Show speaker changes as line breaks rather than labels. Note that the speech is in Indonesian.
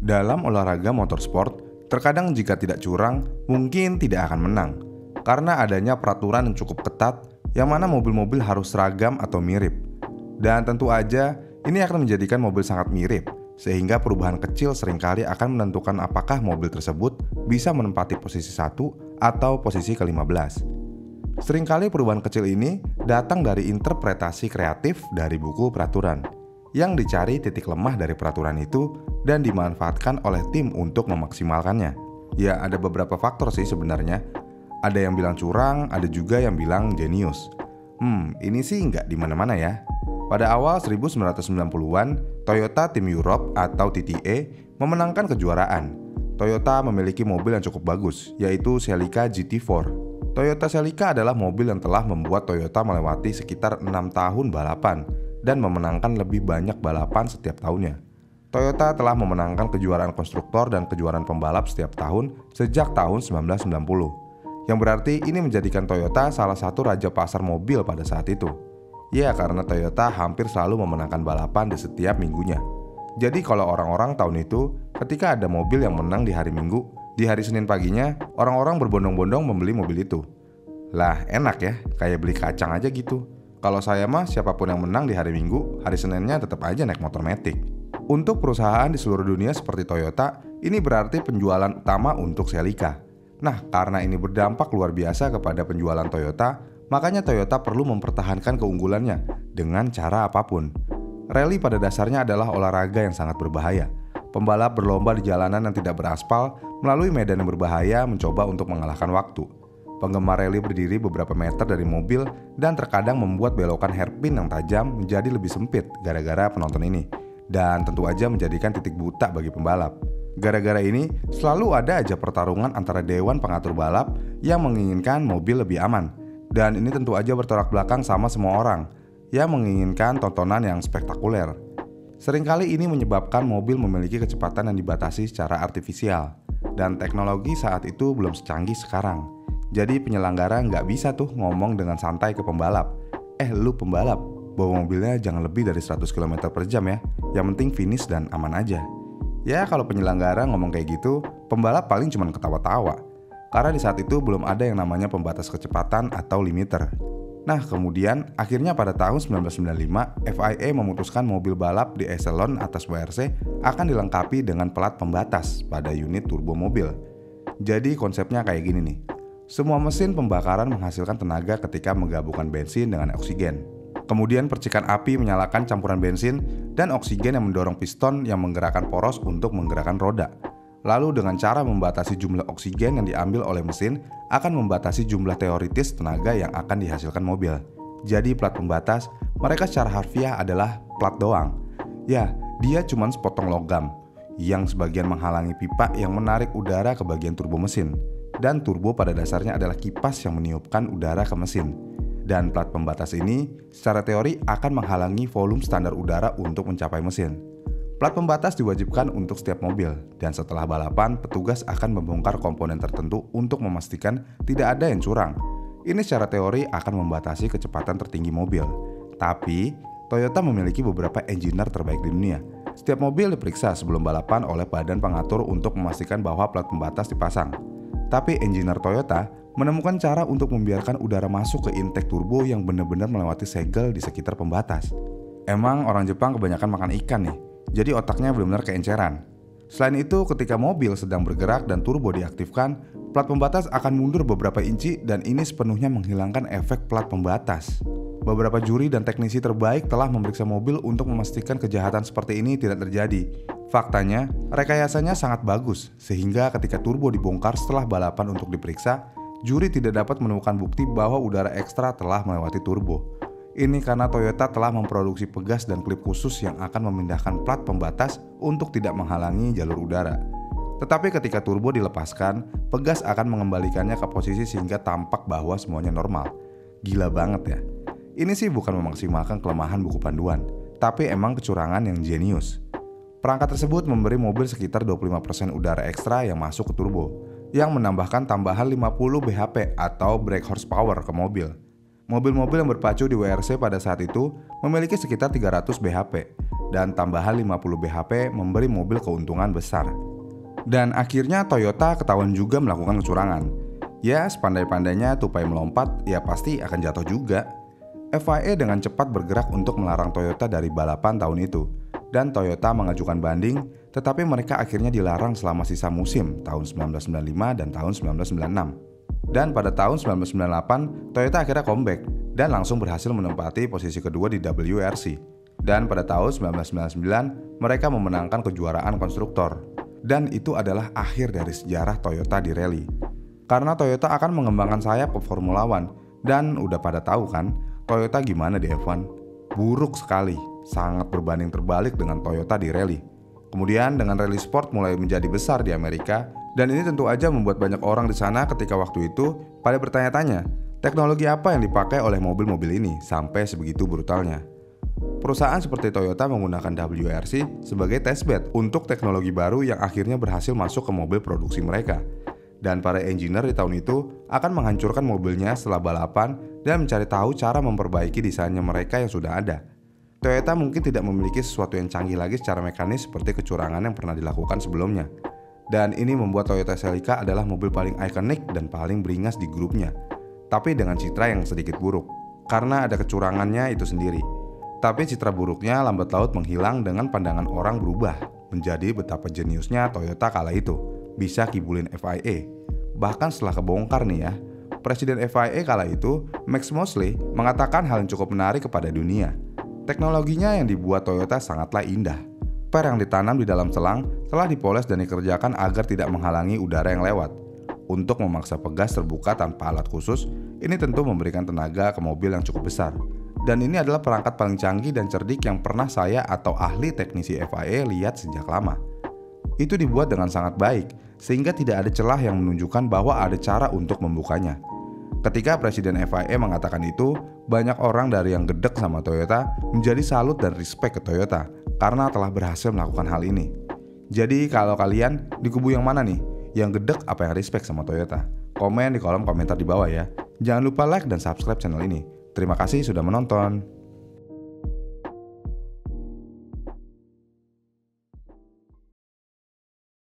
Dalam olahraga motorsport, terkadang jika tidak curang, mungkin tidak akan menang. Karena adanya peraturan yang cukup ketat, yang mana mobil-mobil harus seragam atau mirip. Dan tentu aja, ini akan menjadikan mobil sangat mirip, sehingga perubahan kecil seringkali akan menentukan apakah mobil tersebut bisa menempati posisi 1 atau posisi ke-15. Seringkali perubahan kecil ini datang dari interpretasi kreatif dari buku peraturan, yang dicari titik lemah dari peraturan itu dan dimanfaatkan oleh tim untuk memaksimalkannya. Ya, ada beberapa faktor sih sebenarnya. Ada yang bilang curang, ada juga yang bilang jenius. Ini sih nggak di mana-mana ya. Pada awal 1990-an, Toyota Team Europe atau TTA memenangkan kejuaraan. Toyota memiliki mobil yang cukup bagus, yaitu Celica GT4. Toyota Celica adalah mobil yang telah membuat Toyota melewati sekitar 6 tahun balapan dan memenangkan lebih banyak balapan setiap tahunnya. Toyota telah memenangkan kejuaraan konstruktor dan kejuaraan pembalap setiap tahun sejak tahun 1990. Yang berarti ini menjadikan Toyota salah satu raja pasar mobil pada saat itu. Ya, karena Toyota hampir selalu memenangkan balapan di setiap minggunya. Jadi kalau orang-orang tahun itu, ketika ada mobil yang menang di hari Minggu, di hari Senin paginya, orang-orang berbondong-bondong membeli mobil itu. Lah, enak ya, kayak beli kacang aja gitu. Kalau saya mah siapapun yang menang di hari Minggu, hari Seninnya tetap aja naik motor matic. Untuk perusahaan di seluruh dunia seperti Toyota, ini berarti penjualan utama untuk Celica. Nah, karena ini berdampak luar biasa kepada penjualan Toyota, makanya Toyota perlu mempertahankan keunggulannya dengan cara apapun. Rally pada dasarnya adalah olahraga yang sangat berbahaya. Pembalap berlomba di jalanan yang tidak beraspal melalui medan yang berbahaya mencoba untuk mengalahkan waktu. Penggemar rally berdiri beberapa meter dari mobil dan terkadang membuat belokan hairpin yang tajam menjadi lebih sempit gara-gara penonton ini. Dan tentu aja menjadikan titik buta bagi pembalap. Gara-gara ini selalu ada aja pertarungan antara dewan pengatur balap yang menginginkan mobil lebih aman. Dan ini tentu aja bertolak belakang sama semua orang yang menginginkan tontonan yang spektakuler. Seringkali ini menyebabkan mobil memiliki kecepatan yang dibatasi secara artifisial. Dan teknologi saat itu belum secanggih sekarang. Jadi penyelenggara nggak bisa tuh ngomong dengan santai ke pembalap. Lu pembalap, bawa mobilnya jangan lebih dari 100 km per jam ya. Yang penting finish dan aman aja. Ya kalau penyelenggara ngomong kayak gitu, pembalap paling cuma ketawa-tawa. Karena di saat itu belum ada yang namanya pembatas kecepatan atau limiter. Nah kemudian akhirnya pada tahun 1995, FIA memutuskan mobil balap di eselon atas WRC akan dilengkapi dengan pelat pembatas pada unit turbo mobil. Jadi konsepnya kayak gini nih. Semua mesin pembakaran menghasilkan tenaga ketika menggabungkan bensin dengan oksigen. Kemudian percikan api menyalakan campuran bensin dan oksigen yang mendorong piston yang menggerakkan poros untuk menggerakkan roda. Lalu dengan cara membatasi jumlah oksigen yang diambil oleh mesin akan membatasi jumlah teoritis tenaga yang akan dihasilkan mobil. Jadi plat pembatas mereka secara harfiah adalah plat doang. Ya, dia cuma sepotong logam yang sebagian menghalangi pipa yang menarik udara ke bagian turbo mesin. Dan turbo pada dasarnya adalah kipas yang meniupkan udara ke mesin. Dan plat pembatas ini secara teori akan menghalangi volume standar udara untuk mencapai mesin. Plat pembatas diwajibkan untuk setiap mobil, dan setelah balapan, petugas akan membongkar komponen tertentu untuk memastikan tidak ada yang curang. Ini secara teori akan membatasi kecepatan tertinggi mobil. Tapi, Toyota memiliki beberapa engineer terbaik di dunia. Setiap mobil diperiksa sebelum balapan oleh badan pengatur untuk memastikan bahwa plat pembatas dipasang. Tapi engineer Toyota menemukan cara untuk membiarkan udara masuk ke intake turbo yang benar-benar melewati segel di sekitar pembatas. Emang orang Jepang kebanyakan makan ikan nih, jadi otaknya benar-benar keenceran. Selain itu, ketika mobil sedang bergerak dan turbo diaktifkan, plat pembatas akan mundur beberapa inci dan ini sepenuhnya menghilangkan efek plat pembatas. Beberapa juri dan teknisi terbaik telah memeriksa mobil untuk memastikan kejahatan seperti ini tidak terjadi. Faktanya, rekayasanya sangat bagus, sehingga ketika turbo dibongkar setelah balapan untuk diperiksa, juri tidak dapat menemukan bukti bahwa udara ekstra telah melewati turbo. Ini karena Toyota telah memproduksi pegas dan klip khusus yang akan memindahkan plat pembatas untuk tidak menghalangi jalur udara. Tetapi ketika turbo dilepaskan, pegas akan mengembalikannya ke posisi sehingga tampak bahwa semuanya normal. Gila banget ya. Ini sih bukan memaksimalkan kelemahan buku panduan, tapi emang kecurangan yang jenius. Perangkat tersebut memberi mobil sekitar 25% udara ekstra yang masuk ke turbo, yang menambahkan tambahan 50 bhp atau brake horsepower ke mobil. Mobil-mobil yang berpacu di WRC pada saat itu memiliki sekitar 300 bhp, dan tambahan 50 bhp memberi mobil keuntungan besar. Dan akhirnya Toyota ketahuan juga melakukan kecurangan. Ya, sepandai-pandainya tupai melompat, ya pasti akan jatuh juga. FIA dengan cepat bergerak untuk melarang Toyota dari balapan tahun itu. Dan Toyota mengajukan banding, tetapi mereka akhirnya dilarang selama sisa musim tahun 1995 dan tahun 1996. Dan pada tahun 1998, Toyota akhirnya comeback dan langsung berhasil menempati posisi kedua di WRC. Dan pada tahun 1999, mereka memenangkan kejuaraan konstruktor. Dan itu adalah akhir dari sejarah Toyota di rally. Karena Toyota akan mengembangkan sayap ke Formula One. Dan udah pada tahu kan, Toyota gimana di F1? Buruk sekali, sangat berbanding terbalik dengan Toyota di rally. Kemudian dengan rally sport mulai menjadi besar di Amerika. Dan ini tentu aja membuat banyak orang di sana ketika waktu itu pada bertanya-tanya, teknologi apa yang dipakai oleh mobil-mobil ini sampai sebegitu brutalnya. Perusahaan seperti Toyota menggunakan WRC sebagai testbed untuk teknologi baru yang akhirnya berhasil masuk ke mobil produksi mereka. Dan para engineer di tahun itu akan menghancurkan mobilnya setelah balapan dan mencari tahu cara memperbaiki desainnya mereka yang sudah ada. Toyota mungkin tidak memiliki sesuatu yang canggih lagi secara mekanis seperti kecurangan yang pernah dilakukan sebelumnya. Dan ini membuat Toyota Celica adalah mobil paling ikonik dan paling beringas di grupnya. Tapi dengan citra yang sedikit buruk, karena ada kecurangannya itu sendiri. Tapi citra buruknya lambat laut menghilang dengan pandangan orang berubah menjadi betapa jeniusnya Toyota kala itu bisa kibulin FIA. Bahkan setelah kebongkar nih ya, Presiden FIA kala itu, Max Mosley, mengatakan hal yang cukup menarik kepada dunia. Teknologinya yang dibuat Toyota sangatlah indah. Per yang ditanam di dalam selang telah dipoles dan dikerjakan agar tidak menghalangi udara yang lewat. Untuk memaksa pegas terbuka tanpa alat khusus, ini tentu memberikan tenaga ke mobil yang cukup besar. Dan ini adalah perangkat paling canggih dan cerdik yang pernah saya atau ahli teknisi FIA lihat sejak lama. Itu dibuat dengan sangat baik, sehingga tidak ada celah yang menunjukkan bahwa ada cara untuk membukanya. Ketika Presiden FIA mengatakan itu, banyak orang dari yang gedek sama Toyota menjadi salut dan respect ke Toyota karena telah berhasil melakukan hal ini. Jadi kalau kalian di kubu yang mana nih? Yang gedek apa yang respect sama Toyota? Komen di kolom komentar di bawah ya. Jangan lupa like dan subscribe channel ini. Terima kasih sudah menonton.